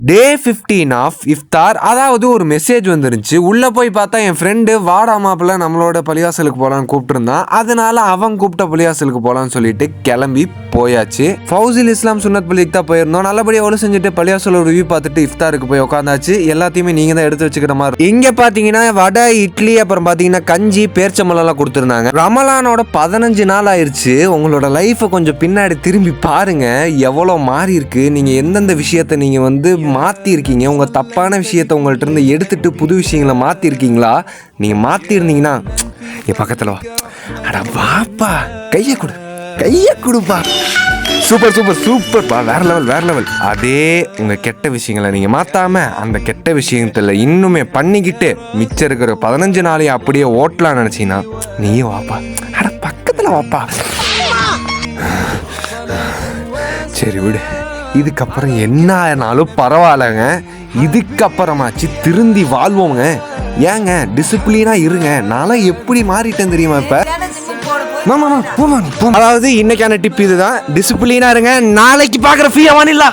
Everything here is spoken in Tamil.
டே 15 ஆஃப் இஃப்தார். அதாவது ஒரு மெசேஜ் வந்துருந்துச்சு. உள்ளே போய் பார்த்தா என் ஃப்ரெண்டு வாடா மாப்பிள்ள நம்மளோட பள்ளிவாசலுக்கு போகலான்னு கூப்பிட்டுருந்தான். அதனால அவன் கூப்பிட்ட பள்ளிவாசலுக்கு போகலான்னு சொல்லிட்டு கிளம்பி போயாச்சு. ஃபவுசில் இஸ்லாம் சுன்னத் பள்ளிக்கு தான் போயிருந்தோம். நல்லபடியாக ஒழு செஞ்சுட்டு பள்ளிவாசல் ரிவ்யூ பார்த்துட்டு இஃப்தாருக்கு போய் உட்காந்தாச்சு. எல்லாத்தையுமே நீங்கள் தான் எடுத்து வச்சுக்கிற மாதிரி. இங்கே பார்த்தீங்கன்னா வடை, இட்லி, அப்புறம் பார்த்தீங்கன்னா கஞ்சி, பேர்ச்சம்பழம்லாம் கொடுத்துருந்தாங்க. ரமலானோட 15 நாள் ஆயிடுச்சு. உங்களோட லைஃப்பை கொஞ்சம் பின்னாடி திரும்பி பாருங்க, எவ்வளோ மாறி இருக்கு. நீங்கள் எந்தெந்த விஷயத்தை நீங்கள் வந்து மாற்றிருக்கீங்க, உங்கள் தப்பான விஷயத்தை உங்கள்கிட்ட இருந்து எடுத்துட்டு புது விஷயங்களை மாற்றிருக்கீங்களா? நீங்கள் மாற்றிருந்தீங்கன்னா என் பக்கத்தில் வா, அட வாப்பா, கையை கொடுப்பா, சூப்பர் சூப்பர் சூப்பர்ப்பா, வேற லெவல். அதே உங்கள் கெட்ட விஷயங்களை நீங்கள் மாற்றாமல் அந்த கெட்ட விஷயத்தில் இன்னுமே பண்ணிக்கிட்டு மிச்சம் இருக்கிற 15 நாளையும் அப்படியே ஓட்டலாம் நினச்சிங்கன்னா நீயும் வாப்பா, அட பக்கத்தில் வாப்பா. சரி விடு, இதுக்கப்புறம் என்ன ஆனாலும் பரவாயில்லங்க. இதுக்கப்புறமாச்சு திருந்தி வாழ்வோங்க. ஏங்க டிசிப்ளினாக இருங்க. நான்லாம் எப்படி மாறிட்டேன் தெரியுமா இப்போ? அதாவது இன்னைக்கான டிப் இதுதான். டிசிப்ளினாக இருங்க. நாளைக்கு பார்க்குற ஃப்ரீ ஆவானில்ல.